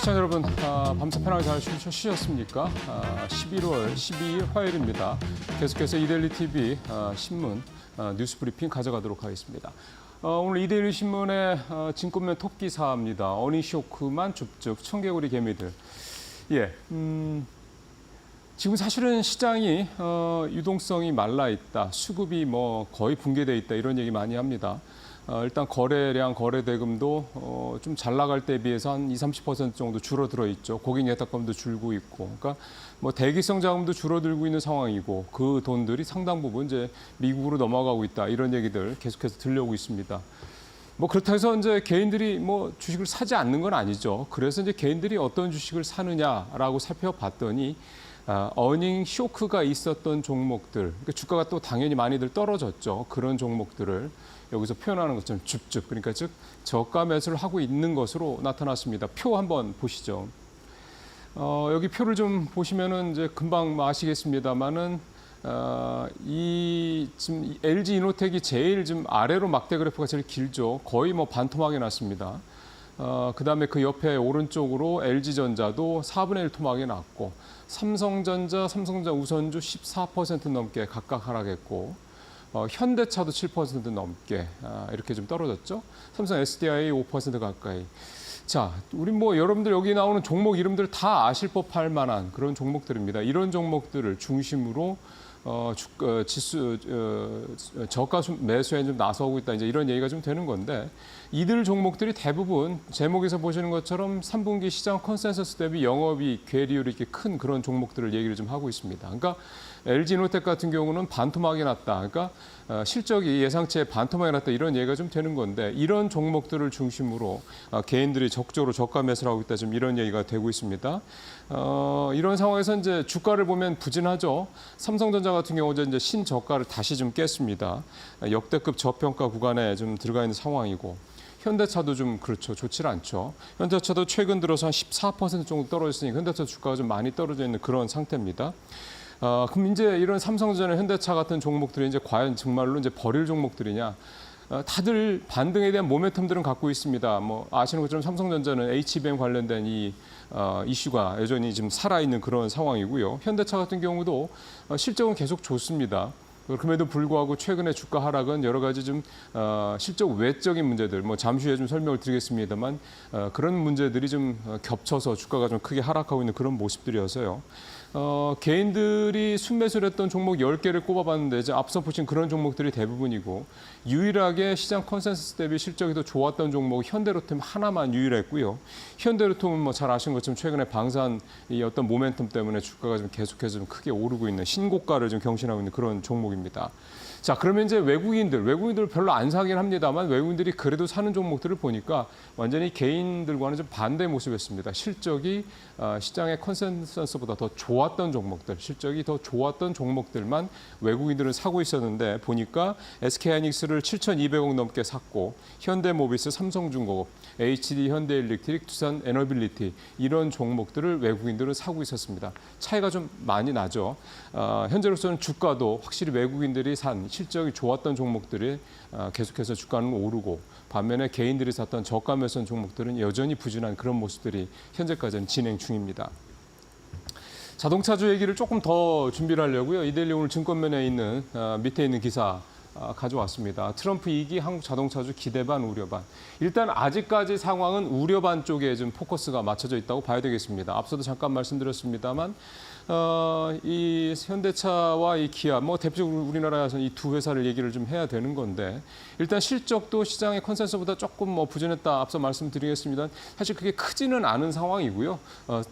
시청자 여러분, 밤새 편하게 잘 쉬셨습니까? 11월 12일 화요일입니다. 계속해서 이데일리 TV 신문 뉴스 브리핑 가져가도록 하겠습니다. 오늘 이데일리 신문의 진권면 톱 기사입니다. 어닝 쇼크만 줍줍 청개구리 개미들. 지금 사실은 시장이 유동성이 말라 있다, 수급이 뭐 거의 붕괴돼 있다 이런 얘기 많이 합니다. 일단 거래량, 거래 대금도 좀 잘 나갈 때에 비해서 한 20-30% 정도 줄어들어 있죠. 고객 예탁금도 줄고 있고, 그러니까 뭐 대기성 자금도 줄어들고 있는 상황이고, 그 돈들이 상당 부분 이제 미국으로 넘어가고 있다 이런 얘기들 계속해서 들려오고 있습니다. 뭐 그렇다 해서 이제 개인들이 뭐 주식을 사지 않는 건 아니죠. 그래서 이제 개인들이 어떤 주식을 사느냐라고 살펴봤더니 어닝 쇼크가 있었던 종목들, 그러니까 주가가 또 당연히 많이들 떨어졌죠. 그런 종목들을 여기서 표현하는 것처럼 줍줍, 그러니까 즉 저가 매수를 하고 있는 것으로 나타났습니다. 표 한번 보시죠. 여기 표를 좀 보시면은 이제 금방 아시겠습니다만은 이 지금 LG 이노텍이 제일 좀 아래로 막대 그래프가 제일 길죠. 거의 뭐 반토막이 났습니다. 그다음에 그 옆에 오른쪽으로 LG전자도 4분의 1 토막이 났고, 삼성전자 우선주 14% 넘게 각각 하락했고, 현대차도 7% 넘게 이렇게 좀 떨어졌죠. 삼성 SDI 5% 가까이. 자, 우리 뭐 여러분들 여기 나오는 종목 이름들 다 아실 법할 만한 그런 종목들입니다. 이런 종목들을 중심으로 지수 저가 매수에 좀 나서고 있다, 이제 이런 얘기가 좀 되는 건데, 이들 종목들이 대부분 제목에서 보시는 것처럼 3분기 시장 컨센서스 대비 영업이익 괴리율이 이렇게 큰 그런 종목들을 얘기를 좀 하고 있습니다. 그러니까 LG노텍 같은 경우는 반토막이 났다, 그러니까 실적이 예상치에 반토막이 났다 이런 얘기가 좀 되는 건데, 이런 종목들을 중심으로 개인들이 적극적으로 저가 매수를 하고 있다, 좀 이런 얘기가 되고 있습니다. 이런 상황에서 이제 주가를 보면 부진하죠. 삼성전자 같은 경우 이제 신저가를 다시 좀 깼습니다. 역대급 저평가 구간에 좀 들어가 있는 상황이고, 현대차도 좀 그렇죠. 좋지 않죠. 현대차도 최근 들어서 한 14% 정도 떨어졌으니까 현대차 주가가 좀 많이 떨어져 있는 그런 상태입니다. 그럼 이제 이런 삼성전자, 현대차 같은 종목들이 이제 과연 정말로 이제 버릴 종목들이냐? 다들 반등에 대한 모멘텀들은 갖고 있습니다. 뭐 아시는 것처럼 삼성전자는 HBM 관련된 이 이슈가 여전히 지금 살아있는 그런 상황이고요. 현대차 같은 경우도 실적은 계속 좋습니다. 그럼에도 불구하고 최근에 주가 하락은 여러 가지 좀 실적 외적인 문제들, 뭐 잠시 후에 좀 설명을 드리겠습니다만 그런 문제들이 좀 겹쳐서 주가가 좀 크게 하락하고 있는 그런 모습들이어서요. 개인들이 순매수를 했던 종목 10개를 꼽아봤는데, 이제 앞서 보신 그런 종목들이 대부분이고, 유일하게 시장 컨센서스 대비 실적이 더 좋았던 종목 현대로템 하나만 유일했고요. 현대로템은 뭐 잘 아시는 것처럼 최근에 방산 이 어떤 모멘텀 때문에 주가가 좀 계속해서 좀 크게 오르고 있는 신고가를 좀 경신하고 있는 그런 종목입니다. 자, 그러면 이제 외국인들 별로 안 사긴 합니다만, 외국인들이 그래도 사는 종목들을 보니까 완전히 개인들과는 좀 반대 모습이었습니다. 실적이 시장의 컨센서스보다 더 좋았던 종목들, 실적이 더 좋았던 종목들만 외국인들은 사고 있었는데, 보니까 SK하이닉스를 7,200억 넘게 샀고, 현대모비스, 삼성중공업, HD 현대일렉트릭, 두산 에너빌리티 이런 종목들을 외국인들은 사고 있었습니다. 차이가 좀 많이 나죠. 현재로서는 주가도 확실히 외국인들이 산 실적이 좋았던 종목들이 계속해서 주가는 오르고, 반면에 개인들이 샀던 저가 매수한 종목들은 여전히 부진한 그런 모습들이 현재까지는 진행 중입니다. 자동차주 얘기를 조금 더 준비를 하려고요. 이데일리 오늘 증권면에 있는 밑에 있는 기사 가져왔습니다. 트럼프 2기 한국 자동차주 기대 반 우려 반. 일단 아직까지 상황은 우려 반 쪽에 좀 포커스가 맞춰져 있다고 봐야 되겠습니다. 앞서도 잠깐 말씀드렸습니다만 이 현대차와 이 기아, 뭐 대표적으로 우리나라에서 이 두 회사를 얘기를 좀 해야 되는 건데, 일단 실적도 시장의 컨센서스보다 조금 뭐 부진했다 앞서 말씀드리겠습니다. 사실 그게 크지는 않은 상황이고요.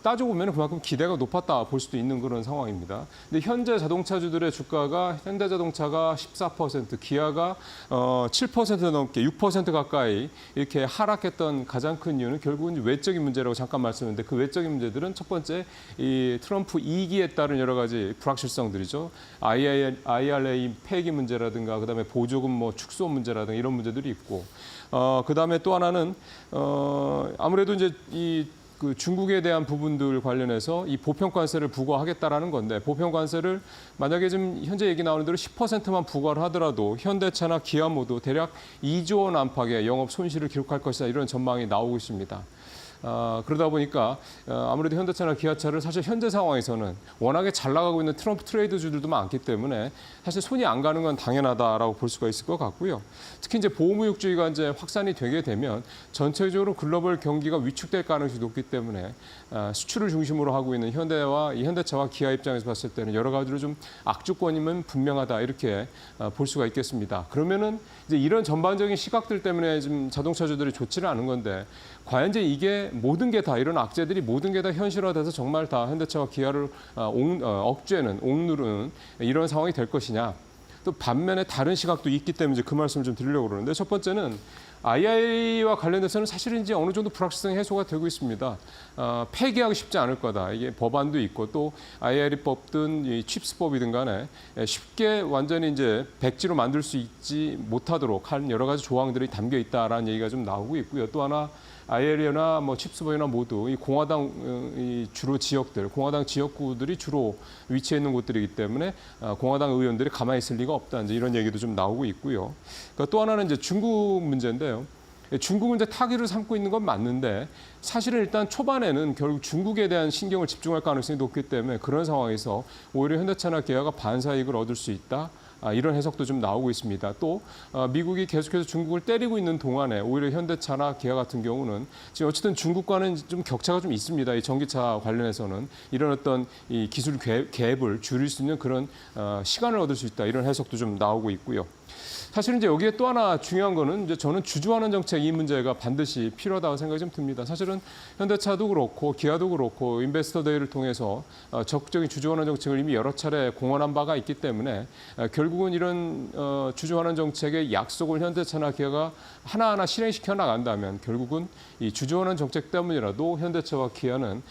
따져 보면 그만큼 기대가 높았다 볼 수도 있는 그런 상황입니다. 근데 현재 자동차주들의 주가가 현대자동차가 14%, 기아가 7% 넘게 6% 가까이 이렇게 하락했던 가장 큰 이유는 결국은 외적인 문제라고 잠깐 말씀드렸는데, 그 외적인 문제들은 첫 번째 이 트럼프 2기에 따른 여러 가지 불확실성들이죠. IRA 폐기 문제라든가, 그다음에 보조금 뭐 축소 문제라든가 이런 문제들이 있고, 그다음에 또 하나는 아무래도 이제 그 중국에 대한 부분들 관련해서 이 보편관세를 부과하겠다라는 건데, 보편관세를 만약에 지금 현재 얘기 나오는 대로 10%만 부과를 하더라도 현대차나 기아 모두 대략 2조 원 안팎의 영업 손실을 기록할 것이다, 이런 전망이 나오고 있습니다. 그러다 보니까 아무래도 현대차나 기아차를 사실 현재 상황에서는 워낙에 잘 나가고 있는 트럼프 트레이드주들도 많기 때문에 사실 손이 안 가는 건 당연하다라고 볼 수가 있을 것 같고요. 특히 이제 보호무역주의가 이제 확산이 되게 되면 전체적으로 글로벌 경기가 위축될 가능성이 높기 때문에 수출을 중심으로 하고 있는 현대차와 기아 입장에서 봤을 때는 여러 가지로 좀 악조건임은 분명하다 이렇게 볼 수가 있겠습니다. 그러면은 이제 이런 전반적인 시각들 때문에 지금 자동차주들이 좋지는 않은 건데 과연 이제 이게 모든 게 다 이런 악재들이 모든 게 다 현실화돼서 정말 다 현대차와 기아를 억제는 옥누르는 이런 상황이 될 것이냐. 또 반면에 다른 시각도 있기 때문에 이제 그 말씀을 좀 드리려고 그러는데 첫 번째는 IRA와 관련돼서는 사실은 이제 어느 정도 불확실성이 해소가 되고 있습니다. 폐기하기 쉽지 않을 거다. 이게 법안도 있고 또 IRA법든 이 칩스법이든 간에 쉽게 완전히 이제 백지로 만들 수 있지 못하도록 한 여러 가지 조항들이 담겨 있다라는 얘기가 좀 나오고 있고요. 또 하나 IRA나 뭐 칩스법이나 모두 이 공화당 주로 지역들, 공화당 지역구들이 주로 위치해 있는 곳들이기 때문에 공화당 의원들이 가만히 있을 리가 없다. 이제 이런 얘기도 좀 나오고 있고요. 그러니까 또 하나는 이제 중국 문제인데요. 중국은 이제 타깃을 삼고 있는 건 맞는데 사실은 일단 초반에는 결국 중국에 대한 신경을 집중할 가능성이 높기 때문에 그런 상황에서 오히려 현대차나 기아가 반사이익을 얻을 수 있다. 이런 해석도 좀 나오고 있습니다. 또 미국이 계속해서 중국을 때리고 있는 동안에 오히려 현대차나 기아 같은 경우는 지금 어쨌든 중국과는 좀 격차가 좀 있습니다. 이 전기차 관련해서는 이런 어떤 이 기술 갭을 줄일 수 있는 그런 시간을 얻을 수 있다. 이런 해석도 좀 나오고 있고요. 사실 이제 여기에 또 하나 중요한 거는 이제 저는 주주환원 정책 이 문제가 반드시 필요하다고 생각이 좀 듭니다. 사실은 현대차도 그렇고 기아도 그렇고 인베스터 데이를 통해서 적극적인 주주환원 정책을 이미 여러 차례 공언한 바가 있기 때문에 결국은 이런 주주환원 정책의 약속을 현대차나 기아가 하나하나 실행시켜 나간다면 결국은 이 주주환원 정책 때문이라도 현대차와 기아는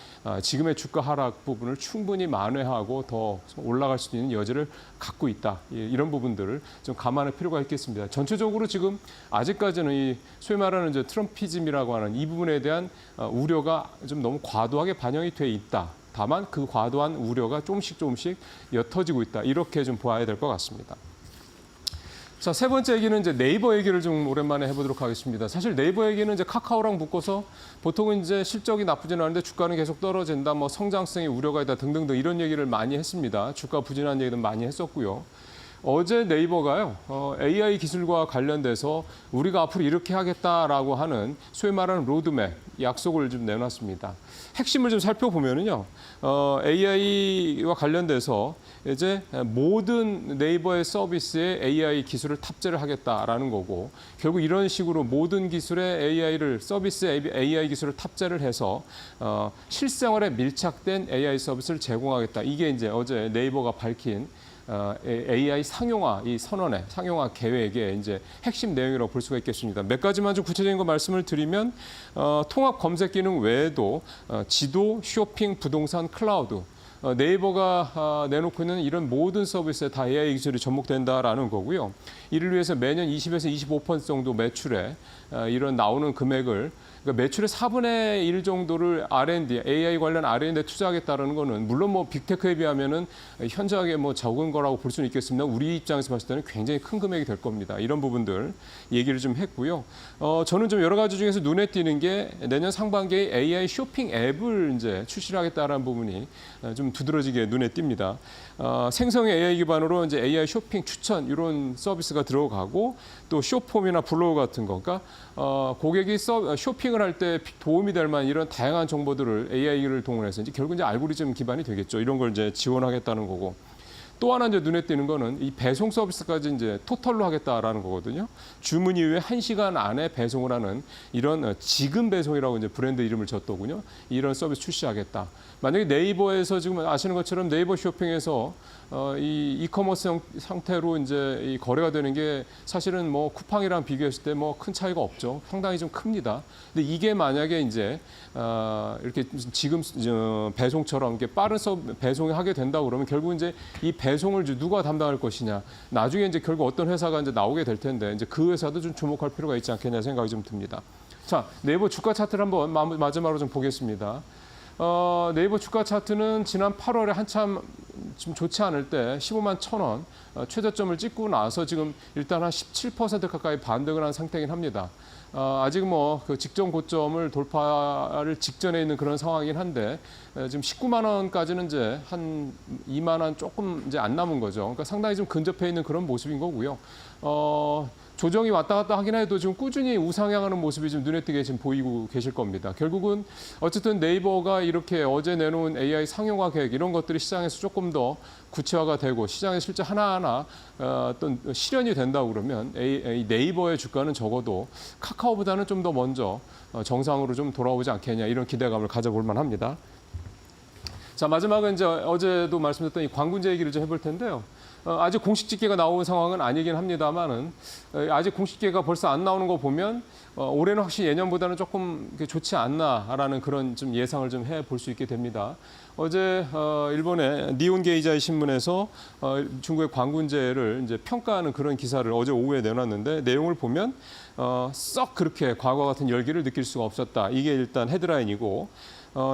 지금의 주가 하락 부분을 충분히 만회하고 더 올라갈 수 있는 여지를 갖고 있다. 이런 부분들을 좀 감안할 필요가 있겠습니다. 전체적으로 지금 아직까지는 이 소위 말하는 이제 트럼피즘이라고 하는 이 부분에 대한 우려가 좀 너무 과도하게 반영이 돼 있다. 다만 그 과도한 우려가 조금씩 옅어지고 있다. 이렇게 좀 보아야 될 것 같습니다. 자, 세 번째 얘기는 이제 네이버 얘기를 좀 오랜만에 해보도록 하겠습니다. 사실 네이버 얘기는 이제 카카오랑 묶어서 보통은 이제 실적이 나쁘지는 않은데 주가는 계속 떨어진다, 뭐 성장성에 우려가 있다 등등등 이런 얘기를 많이 했습니다. 주가 부진한 얘기도 많이 했었고요. 어제 네이버가요, AI 기술과 관련돼서 우리가 앞으로 이렇게 하겠다라고 하는 소위 말하는 로드맵, 약속을 좀 내놨습니다. 핵심을 좀 살펴보면은요, AI와 관련돼서 이제 모든 네이버의 서비스에 AI 기술을 탑재를 하겠다라는 거고, 결국 이런 식으로 모든 기술에 서비스에 AI 기술을 탑재를 해서 실생활에 밀착된 AI 서비스를 제공하겠다. 이게 이제 어제 네이버가 밝힌 AI 상용화 이 선언의 상용화 계획의 이제 핵심 내용이라고 볼 수가 있겠습니다. 몇 가지만 좀 구체적인 거 말씀을 드리면 통합 검색 기능 외에도 지도, 쇼핑, 부동산, 클라우드 네이버가 내놓고 있는 이런 모든 서비스에 다 AI 기술이 접목된다라는 거고요. 이를 위해서 매년 20에서 25% 정도 매출에 이런 나오는 금액을 그러니까 매출의 4분의 1 정도를 R&D, AI 관련 R&D에 투자하겠다는 거는 물론 뭐 빅테크에 비하면은 현저하게 뭐 적은 거라고 볼 수는 있겠습니다. 우리 입장에서 봤을 때는 굉장히 큰 금액이 될 겁니다. 이런 부분들 얘기를 좀 했고요. 저는 좀 여러 가지 중에서 눈에 띄는 게 내년 상반기에 AI 쇼핑 앱을 이제 출시를 하겠다라는 부분이 좀 두드러지게 눈에 띕니다. 생성의 AI 기반으로 이제 AI 쇼핑 추천 이런 서비스가 들어가고 또 쇼폼이나 블로그 같은 거, 그러니까 고객이 쇼핑을 할 때 도움이 될 만한 이런 다양한 정보들을 AI를 동원해서 이제 결국 이제 알고리즘 기반이 되겠죠. 이런 걸 이제 지원하겠다는 거고. 또 하나 이제 눈에 띄는 거는 이 배송 서비스까지 이제 토탈로 하겠다라는 거거든요. 주문 이후에 1시간 안에 배송을 하는 이런 지금 배송이라고 이제 브랜드 이름을 줬더군요. 이런 서비스 출시하겠다. 만약에 네이버에서 지금 아시는 것처럼 네이버 쇼핑에서 이 이커머스 상태로 이제 이 거래가 되는 게 사실은 뭐 쿠팡이랑 비교했을 때 뭐 큰 차이가 없죠. 상당히 좀 큽니다. 근데 이게 만약에 이제 이렇게 지금 배송처럼 이렇게 빠른 배송을 하게 된다 그러면 결국 이제 이 배송을 누가 담당할 것이냐. 나중에 이제 결국 어떤 회사가 이제 나오게 될 텐데 이제 그 회사도 좀 주목할 필요가 있지 않겠냐 생각이 좀 듭니다. 자, 네이버 주가 차트를 한번 마지막으로 좀 보겠습니다. 네이버 주가 차트는 지난 8월에 한참 좀 좋지 않을 때 15만 1,000원 최저점을 찍고 나서 지금 일단 한 17% 가까이 반등을 한 상태이긴 합니다. 아직 뭐 그 직전 고점을 돌파를 직전에 있는 그런 상황이긴 한데 지금 19만 원까지는 이제 한 2만 원 조금 이제 안 남은 거죠. 그러니까 상당히 좀 근접해 있는 그런 모습인 거고요. 조정이 왔다 갔다 하긴 해도 지금 꾸준히 우상향하는 모습이 좀 눈에 띄게 지금 보이고 계실 겁니다. 결국은 어쨌든 네이버가 이렇게 어제 내놓은 AI 상용화 계획 이런 것들이 시장에서 조금 더 구체화가 되고 시장에 실제 하나하나 어떤 실현이 된다고 그러면 네이버의 주가는 적어도 카카오보다는 좀 더 먼저 정상으로 좀 돌아오지 않겠냐 이런 기대감을 가져볼 만합니다. 자, 마지막은 이제 어제도 말씀드렸던 이 광군제 얘기를 좀 해볼 텐데요. 아직 공식 집계가 나온 상황은 아니긴 합니다만은 아직 공식 집계가 벌써 안 나오는 거 보면 올해는 확실히 예년보다는 조금 좋지 않나라는 그런 좀 예상을 좀 해볼 수 있게 됩니다. 어제 일본의 니혼 게이자이 신문에서 중국의 광군제를 이제 평가하는 그런 기사를 어제 오후에 내놨는데 내용을 보면 썩 그렇게 과거 같은 열기를 느낄 수가 없었다. 이게 일단 헤드라인이고.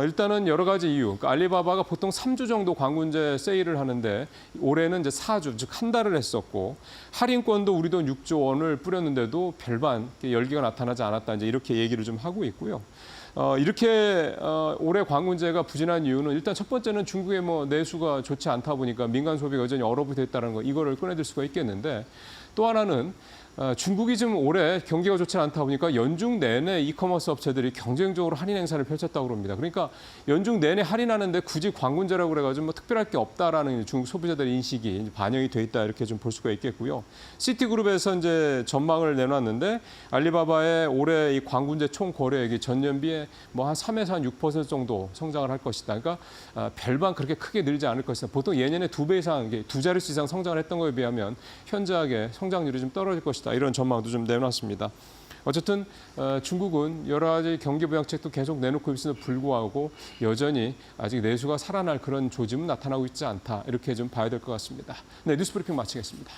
일단은 여러 가지 이유. 그러니까 알리바바가 보통 3주 정도 광군제 세일을 하는데 올해는 이제 4주, 즉 한 달을 했었고 할인권도 우리 돈 6조 원을 뿌렸는데도 별반 열기가 나타나지 않았다. 이제 이렇게 얘기를 좀 하고 있고요. 이렇게 올해 광군제가 부진한 이유는 일단 첫 번째는 중국의 뭐 내수가 좋지 않다 보니까 민간 소비가 여전히 얼어붙어있다는 거 이거를 꺼내들 수가 있겠는데 또 하나는 중국이 지금 올해 경기가 좋지 않다 보니까 연중 내내 이커머스 업체들이 경쟁적으로 할인 행사를 펼쳤다고 합니다. 그러니까 연중 내내 할인하는데 굳이 광군제라고 그래가지고 뭐 특별할 게 없다라는 중국 소비자들의 인식이 반영이 돼 있다 이렇게 좀 볼 수가 있겠고요. 시티그룹에서 이제 전망을 내놨는데 알리바바의 올해 이 광군제 총 거래액이 전년비에 뭐 한 3에서 한 6% 정도 성장을 할 것이다. 그러니까 별반 그렇게 크게 늘지 않을 것이다. 보통 예년에 2배 이상, 두 자릿수 이상 성장을 했던 거에 비하면 현저하게 성장률이 좀 떨어질 것이다. 이런 전망도 좀 내놨습니다. 어쨌든 중국은 여러 가지 경기 부양책도 계속 내놓고 있음에도 불구하고 여전히 아직 내수가 살아날 그런 조짐은 나타나고 있지 않다. 이렇게 좀 봐야 될 것 같습니다. 네, 뉴스 브리핑 마치겠습니다.